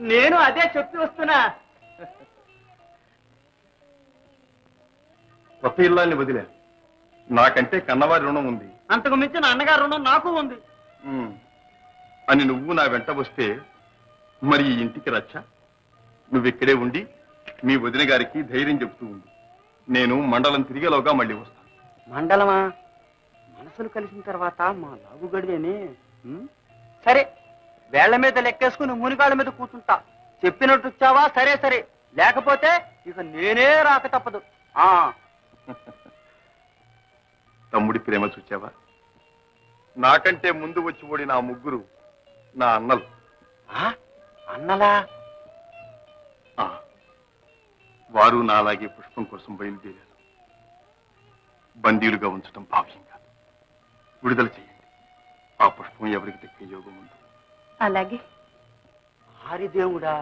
నేను అదే చెప్పి వస్తున్నా. కొత్త ఇల్లాన్ని వదిలే, నాకంటే కన్నవారి రుణం ఉంది, అంతకు మించిన అన్నగారి రుణం నాకు ఉంది అని నువ్వు నా వెంట వస్తే మరి ఈ ఇంటికి రచ్చ. నువ్విక్కడే ఉండి మీ వదిన గారికి ధైర్యం చెప్తూ ఉండు. నేను మండలం తిరిగేలోగా మళ్ళీ వస్తాను. మండలమా? మనసులు కలిసిన తర్వాత మా లాగు గడివేనే. సరే, వేళ్ల మీద లెక్కేసుకుని మునిగాళ్ళ మీద కూర్చుంటా. చెప్పినట్టు వచ్చావా? సరే సరే, లేకపోతే ఇక నేనే రాక తప్పదు. తమ్ముడి ప్రేమ చూచావా? నాకంటే ముందు వచ్చి ఓడిన ఆ ముగ్గురు నా అన్నలు. అన్నలా? వారు నాలాగే పుష్పం కోసం బయలుదేరారు. బందీలుగా ఉంచడం భావ్యం కాదు. విడుదల చేయండి. ఆ పుష్పం ఎవరికి దక్కే యోగం ఉంది. అలాగే. హరిదేవుడా,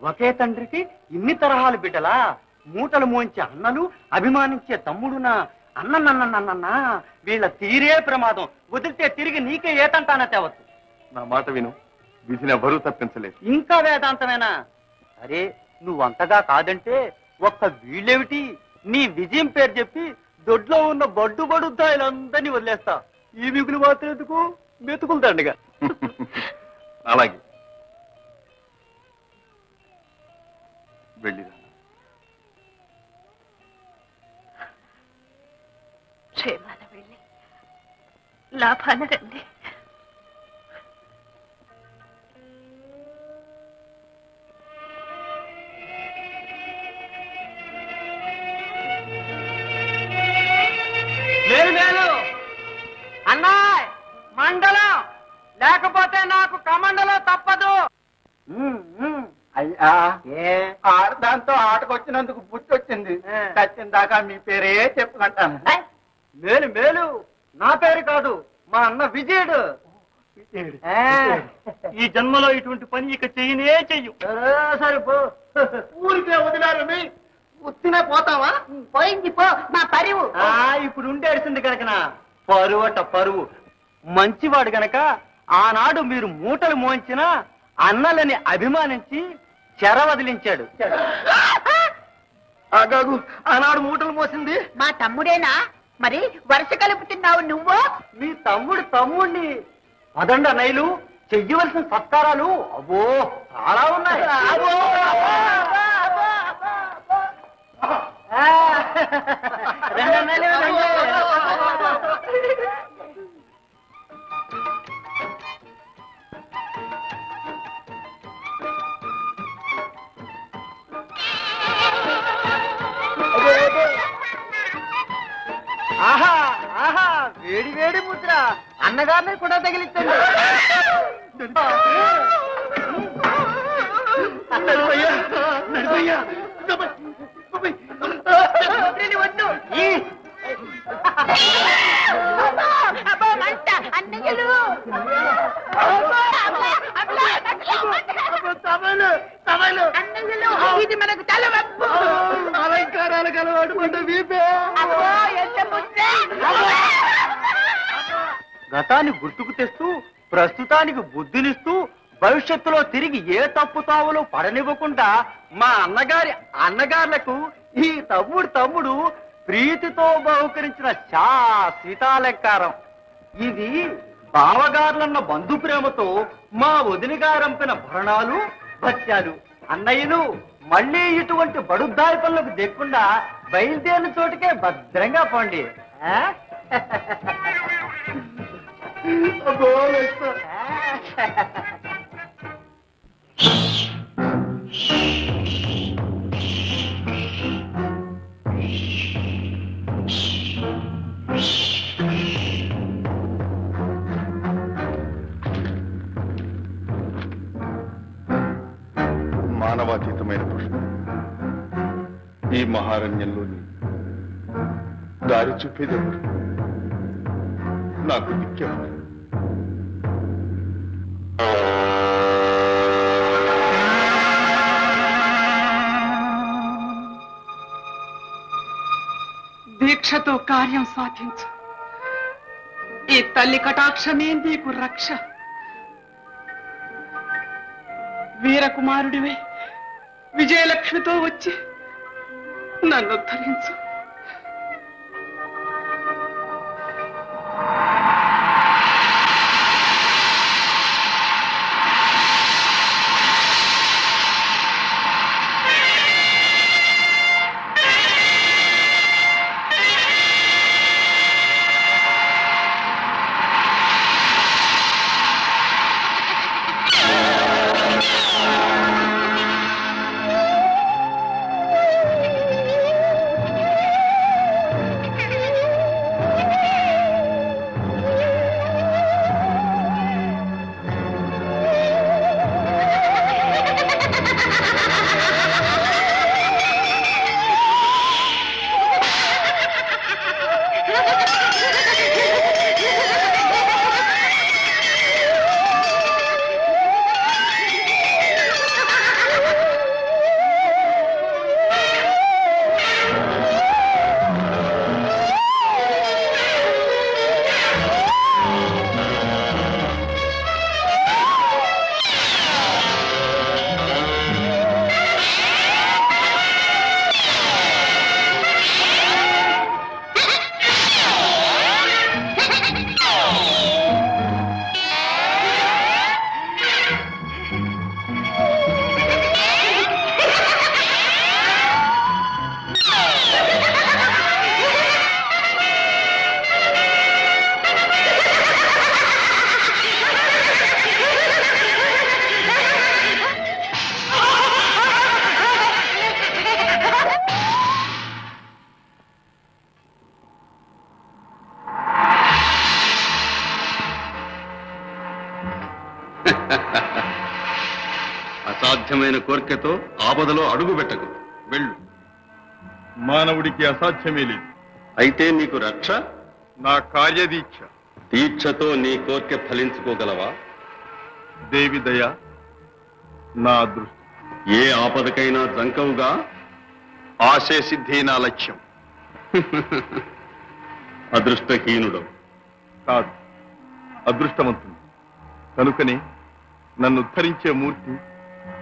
ఒకే తండ్రికి ఇన్ని తరహాలు బిడ్డలా? మూటలు మోయించే అన్నలు, అభిమానించే తమ్ముడునా? అన్నన్నా వీళ్ళ తీరే ప్రమాదం. వదిలితే తిరిగి నీకే ఏతంటానా తేవచ్చు. నా మాట విను, విధిని ఎవరూ తప్పించలేదు. ఇంకా వేదాంతమేనా? సరే, నువ్వంతగా కాదంటే ఒక్క వీళ్ళేమిటి, నీ విజయం పేరు చెప్పి దొడ్లో ఉన్న బడ్డు బడుద్దాయిలందరినీ వదిలేస్తా. ఈ మిగులు మాత్రం ఎందుకు? మెతుకులు దండగా. అలాగే వెళ్ళిరా. క్షేమాన వెళ్ళి లాభాన రండి. మేలు అన్నా, మండలం లేకపోతే నాకు కమండలో తప్పదు. అయ్యా, ఆడదాంతో ఆటకొచ్చినందుకు బుద్ధి వచ్చింది. చచ్చిన దాకా మీ పేరే చెప్పుకుంటాను. మేలు నా పేరు కాదు, మా అన్న విజయుడు. ఈ జన్మలో ఇటువంటి పని ఇక చెయ్యనే చెయ్యు. సరే పో. ఊరికే వదిలారు ఉత్తినే పోతావా? పోయింది పో మా పరివు. ఇప్పుడు ఉండేసింది కనుకనా పరువట పరువు. మంచివాడు గనక ఆనాడు మీరు మూటలు మోయించిన అన్నలని అభిమానించి చెర వదిలించాడు. ఆగాగు, ఆనాడు మూటలు మోసింది మా తమ్ముడేనా? మరి వరుస కలుపుతున్నావు నువ్వు? మీ తమ్ముడిని పదండ నైలు చెయ్యవలసిన సత్కారాలు అబ్బో చాలా ఉన్నాయి. ఆహా ఆహా, వేడి వేడి ముద్ర అన్నగారిని కూడా తగిలించండి. ఇది మనకు తలవప్పు. అలంకారాలకు అలవాటు పడ్డ వీపే. గతాన్ని గుర్తుకు తెస్తూ ప్రస్తుతానికి బుద్ధినిస్తూ భవిష్యత్తులో తిరిగి ఏ తప్పు తావులో పడనివ్వకుండా మా అన్నగారులకు ఈ తమ్ముడు ప్రీతితో బహుకరించిన శాశ్వతాలంకారం. ఇది బావగారులన్న బంధు ప్రేమతో మా వదిన గారంపిన భరణాలు భత్యాలు. అన్నయ్యలు మళ్ళీ ఇటువంటి బడుద్దాయి పనులకు దిక్కుండా బయలుదేరిన చోటుకే భద్రంగా పోండి. మానవాతీతమైన పుష్పం ఈ మహారణ్యంలోని దారి చూపేదెవరు? నాకు దిక్కెవరు? దీక్షతో కార్యం సాధించు. ఈ తల్లి కటాక్షమే నీకు రక్ష. వీరకుమారుడివై విజయలక్ష్మితో వచ్చి నన్ను ఉద్ధరించు. అసాధ్యమైన కోరికతో ఆపదలో అడుగు పెట్టకు. వెళ్ళు. మానవుడికి అసాధ్యమే లేదు. అయితే నీకు రక్ష నా కార్యదీక్ష. దీక్షతో నీ కోరిక ఫలించుకోగలవా? దేవి దయ నా అదృష్టం. ఏ ఆపదకైనా జంకవుగా ఆశయ సిద్ధి నా లక్ష్యం. అదృష్టహీనుడు కాదు, అదృష్టవంతుడు. కనుకనే నన్ను ఉద్ధరించే మూర్తి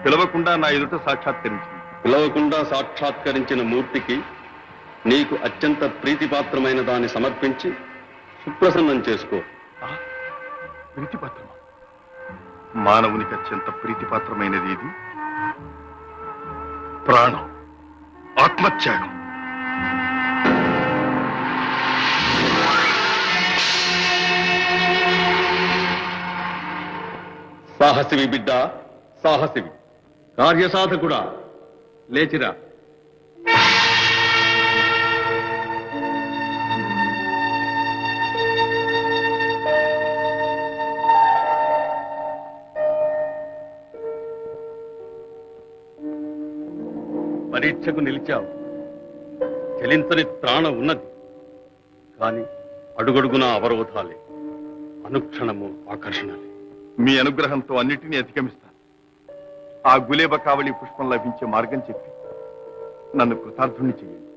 పిలవకుండా నా ఎదుట సాక్షాత్కరించింది. పిలవకుండా సాక్షాత్కరించిన మూర్తికి నీకు అత్యంత ప్రీతిపాత్రమైన దాన్ని సమర్పించి సుప్రసన్నం చేసుకో. ప్రీతిపాత్రమా? మానవునికి అత్యంత ప్రీతిపాత్రమైనది ఇది ప్రాణం, ఆత్మత్యాగం. సాహసివి బిడ్డ, సాహసివి. కార్యసాధకుడా, లేచిరా. పరీక్షకు నిలిచావు. చలించని త్రాణ ఉన్నది, కాని అడుగడుగున అవరోధాలే, అనుక్షణము ఆకర్షణలే. మీ అనుగ్రహంతో అన్నిటినీ అధిగమిస్తాను. ఆ గులేబ కావళి పుష్పం లభించే మార్గం చెప్పి నన్ను కృతార్థుణ్ణి చేయండి.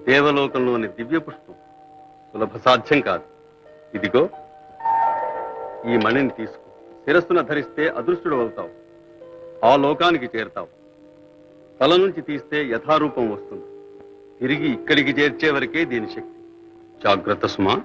దేవలోకంలోని దివ్య పుష్పం సులభ సాధ్యం కాదు. ఇదిగో ఈ మణిని తీసుకో. శిరస్సున ధరిస్తే అదృష్టుడు అవుతావు, ఆ లోకానికి చేరుతావు. తల నుంచి తీస్తే యథారూపం వస్తుంది. తిరిగి ఇక్కడికి చేర్చే వరకే దీని శక్తి. జాగ్రత్త సుమా.